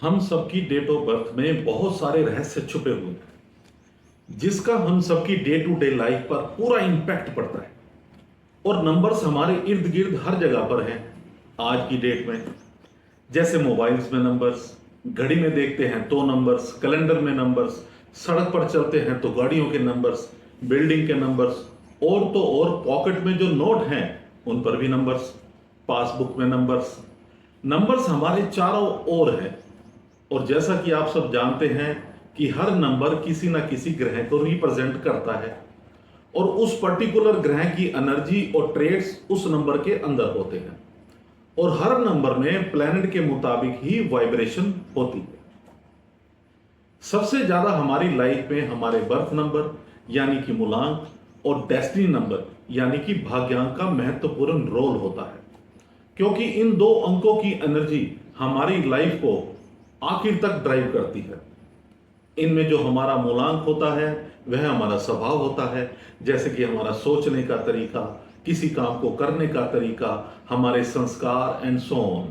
हम सबकी date of birth में बहुत सारे रहस्य छुपे हुए हैं जिसका हम सबकी डे टू डे लाइफ पर पूरा इंपैक्ट पड़ता है। और नंबर्स हमारे इर्द गिर्द हर जगह पर हैं आज की डेट में। जैसे मोबाइल्स में नंबर्स, घड़ी में देखते हैं तो नंबर्स, कैलेंडर में नंबर्स, सड़क पर चलते हैं तो गाड़ियों के नंबर्स, बिल्डिंग के नंबर्स, और तो और पॉकेट में जो नोट हैं उन पर भी नंबर्स, पासबुक में नंबर्स। नंबर्स हमारे चारों ओर हैं। और जैसा कि आप सब जानते हैं कि हर नंबर किसी ना किसी ग्रह को रिप्रेजेंट करता है और उस पर्टिकुलर ग्रह की एनर्जी और ट्रेड्स उस नंबर के अंदर होते हैं। और हर नंबर में प्लैनेट के मुताबिक ही वाइब्रेशन होती है। सबसे ज्यादा हमारी लाइफ में हमारे बर्थ नंबर यानी कि मूलांक और डेस्टिनी नंबर यानी कि भाग्यांक का महत्वपूर्ण रोल होता है, क्योंकि इन दो अंकों की एनर्जी हमारी लाइफ को आखिर तक ड्राइव करती है। इनमें जो हमारा मूलांक होता है वह हमारा स्वभाव होता है, जैसे कि हमारा सोचने का तरीका, किसी काम को करने का तरीका, हमारे संस्कार एंड सो ऑन।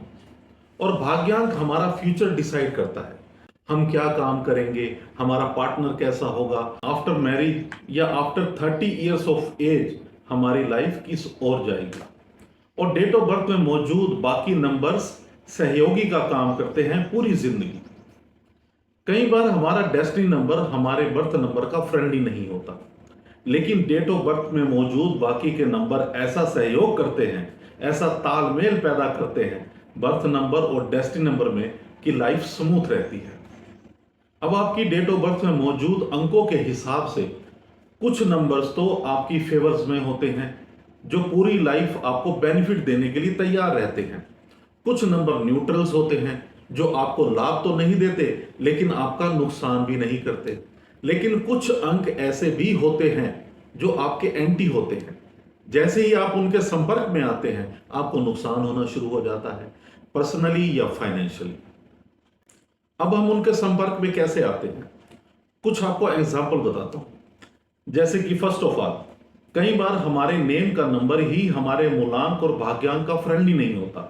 और भाग्यांक हमारा फ्यूचर डिसाइड करता है, हम क्या काम करेंगे, हमारा पार्टनर कैसा होगा, आफ्टर मैरिज या आफ्टर 30 ईयर्स ऑफ एज हमारी लाइफ किस ओर जाएगी। और डेट ऑफ बर्थ में मौजूद बाकी नंबर्स सहयोगी का काम करते हैं पूरी जिंदगी। कई बार हमारा डेस्टिनी नंबर हमारे बर्थ नंबर का फ्रेंड ही नहीं होता, लेकिन डेट ऑफ बर्थ में मौजूद बाकी के नंबर ऐसा सहयोग करते हैं, ऐसा तालमेल पैदा करते हैं बर्थ नंबर और डेस्टिनी नंबर में कि लाइफ स्मूथ रहती है। अब आपकी डेट ऑफ बर्थ में मौजूद अंकों के हिसाब से कुछ नंबर्स तो आपकी फेवर्स में होते हैं जो पूरी लाइफ आपको बेनिफिट देने के लिए तैयार रहते हैं। कुछ नंबर न्यूट्रल्स होते हैं जो आपको लाभ तो नहीं देते लेकिन आपका नुकसान भी नहीं करते। लेकिन कुछ अंक ऐसे भी होते हैं जो आपके एंटी होते हैं, जैसे ही आप उनके संपर्क में आते हैं आपको नुकसान होना शुरू हो जाता है, पर्सनली या फाइनेंशियली। अब हम उनके संपर्क में कैसे आते हैं, कुछ आपको एग्जाम्पल बताता हूं। जैसे कि फर्स्ट ऑफ ऑल, कई बार हमारे नेम का नंबर ही हमारे मूलांक और भाग्यांक का फ्रेंड ही नहीं होता।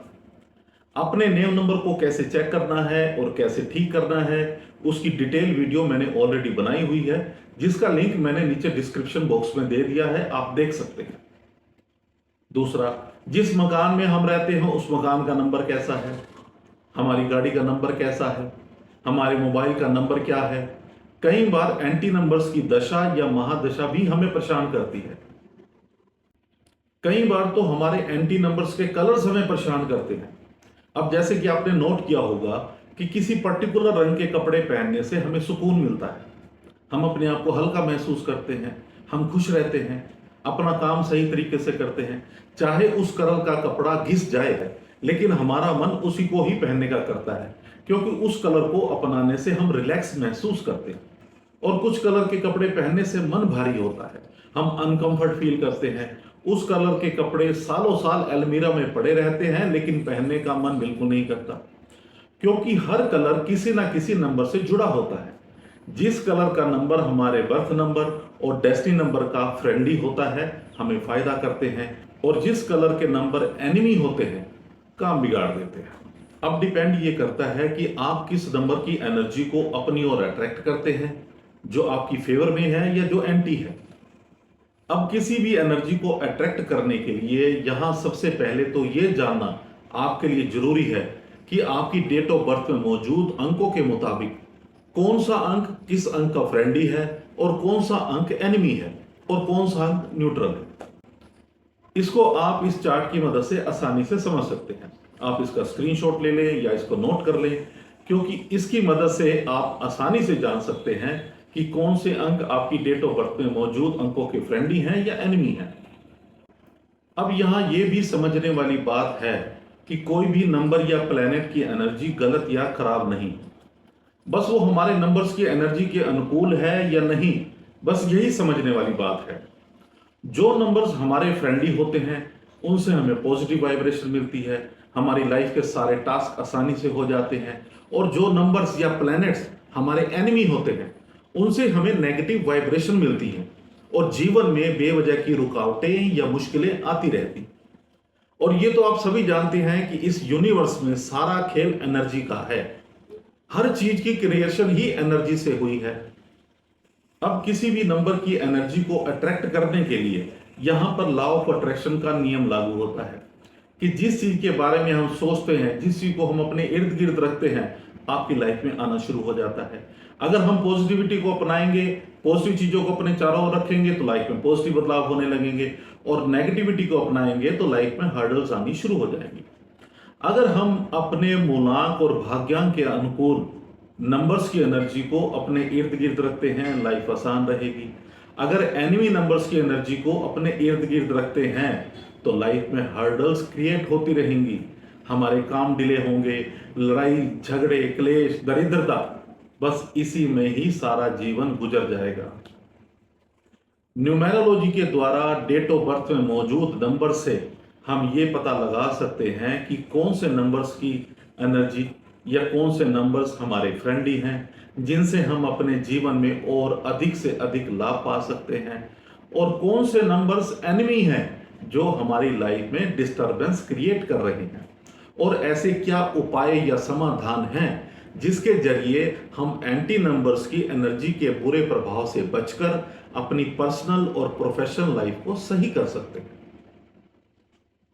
अपने नेम नंबर को कैसे चेक करना है और कैसे ठीक करना है उसकी डिटेल वीडियो मैंने ऑलरेडी बनाई हुई है, जिसका लिंक मैंने नीचे डिस्क्रिप्शन बॉक्स में दे दिया है, आप देख सकते हैं। दूसरा, जिस मकान में हम रहते हैं उस मकान का नंबर कैसा है, हमारी गाड़ी का नंबर कैसा है, हमारे मोबाइल का नंबर क्या है। कई बार एंटी नंबर्स की दशा या महादशा भी हमें परेशान करती है। कई बार तो हमारे एंटी नंबर्स के कलर्स हमें परेशान करते हैं। अब जैसे कि आपने नोट किया होगा कि किसी पर्टिकुलर रंग के कपड़े पहनने से हमें सुकून मिलता है, हम अपने आप को हल्का महसूस करते हैं, हम खुश रहते हैं, अपना काम सही तरीके से करते हैं। चाहे उस कलर का कपड़ा घिस जाए लेकिन हमारा मन उसी को ही पहनने का करता है, क्योंकि उस कलर को अपनाने से हम रिलैक्स महसूस करते हैं। और कुछ कलर के कपड़े पहनने से मन भारी होता है, हम अनकंफर्ट फील करते हैं। उस कलर के कपड़े सालों साल अलमीरा में पड़े रहते हैं लेकिन पहनने का मन बिल्कुल नहीं करता, क्योंकि हर कलर किसी ना किसी नंबर से जुड़ा होता है। जिस कलर का नंबर हमारे बर्थ नंबर और डेस्टिनी नंबर का फ्रेंडली होता है हमें फायदा करते हैं, और जिस कलर के नंबर एनिमी होते हैं काम बिगाड़ देते हैं। अब डिपेंड ये करता है कि आप किस नंबर की एनर्जी को अपनी ओर अट्रैक्ट करते हैं, जो आपकी फेवर में है या जो एंटी है। अब किसी भी एनर्जी को अट्रैक्ट करने के लिए यहां सबसे पहले तो यह जानना आपके लिए जरूरी है कि आपकी डेट ऑफ बर्थ में मौजूद अंकों के मुताबिक कौन सा अंक किस अंक का फ्रेंडली है और कौन सा अंक एनिमी है और कौन सा अंक न्यूट्रल है। इसको आप इस चार्ट की मदद से आसानी से समझ सकते हैं। आप इसका स्क्रीनशॉट ले लें या इसको नोट कर लें, क्योंकि इसकी मदद से आप आसानी से जान सकते हैं कि कौन से अंक आपकी डेट ऑफ बर्थ में मौजूद अंकों के फ्रेंडली हैं या एनिमी हैं। अब यहां यह भी समझने वाली बात है कि कोई भी नंबर या प्लेनेट की एनर्जी गलत या खराब नहीं, बस वो हमारे नंबर्स की एनर्जी के अनुकूल है या नहीं, बस यही समझने वाली बात है। जो नंबर्स हमारे फ्रेंडली होते हैं उनसे हमें पॉजिटिव वाइब्रेशन मिलती है, हमारी लाइफ के सारे टास्क आसानी से हो जाते हैं। और जो नंबर्स या प्लैनेट्स हमारे एनिमी होते हैं उनसे हमें नेगेटिव वाइब्रेशन मिलती है और जीवन में बेवजह की रुकावटें या मुश्किलें आती रहती। और ये तो आप सभी जानते हैं कि इस यूनिवर्स में सारा खेल एनर्जी का है। हर चीज की क्रिएशन ही एनर्जी से हुई है। अब किसी भी नंबर की एनर्जी को अट्रैक्ट करने के लिए यहां पर लॉ ऑफ अट्रैक्शन का नियम लागू होता है कि जिस चीज के बारे में हम सोचते हैं, जिस चीज को हम अपने इर्द गिर्द रखते हैं, आपकी लाइफ में आना शुरू हो जाता है। अगर हम पॉजिटिविटी को अपनाएंगे, पॉजिटिव चीजों को अपने चारों ओर रखेंगे, तो लाइफ में पॉजिटिव बदलाव होने लगेंगे, और नेगेटिविटी को अपनाएंगे तो लाइफ में हर्डल्स आनी शुरू हो जाएंगी। अगर हम अपने मूलांक और भाग्यांक के अनुकूल नंबर्स की एनर्जी को अपने इर्द गिर्द रखते हैं, लाइफ आसान रहेगी। अगर एनिमी नंबर्स की एनर्जी को अपने इर्द गिर्द रखते हैं तो लाइफ में हर्डल्स क्रिएट होती रहेंगी, हमारे काम डिले होंगे, लड़ाई झगड़े क्लेश दरिद्रता, बस इसी में ही सारा जीवन गुजर जाएगा। न्यूमेरोलॉजी के द्वारा डेट ऑफ बर्थ में मौजूद नंबर से हम ये पता लगा सकते हैं कि कौन से नंबर्स की एनर्जी या कौन से नंबर्स हमारे फ्रेंडली हैं, जिनसे हम अपने जीवन में और अधिक से अधिक लाभ पा सकते हैं, और कौन से नंबर्स एनिमी हैं जो हमारी लाइफ में डिस्टरबेंस क्रिएट कर रहे हैं, और ऐसे क्या उपाय या समाधान हैं जिसके जरिए हम एंटी नंबर्स की एनर्जी के बुरे प्रभाव से बचकर अपनी पर्सनल और प्रोफेशनल लाइफ को सही कर सकते हैं।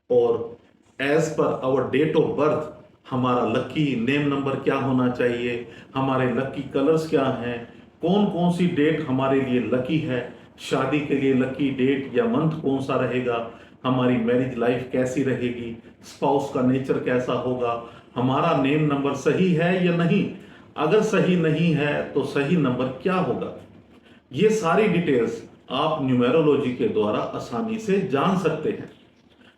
और as per our date of birth हमारा लकी नेम नंबर क्या होना चाहिए, हमारे लकी कलर्स क्या हैं, कौन कौन सी डेट हमारे लिए लकी है, शादी के लिए लकी डेट या मंथ कौन सा रहेगा, हमारी मैरिज लाइफ कैसी रहेगी, स्पाउस का नेचर कैसा होगा, हमारा नेम नंबर सही है या नहीं, अगर सही नहीं है तो सही नंबर क्या होगा, ये सारी डिटेल्स आप न्यूमेरोलॉजी के द्वारा आसानी से जान सकते हैं।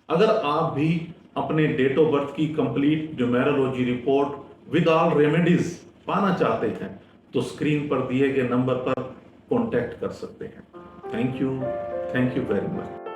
अगर आप भी अपने डेट ऑफ बर्थ की complete numerology report with all remedies पाना चाहते हैं तो स्क्रीन पर दिए गए नंबर पर कांटेक्ट कर सकते हैं। Thank you very much.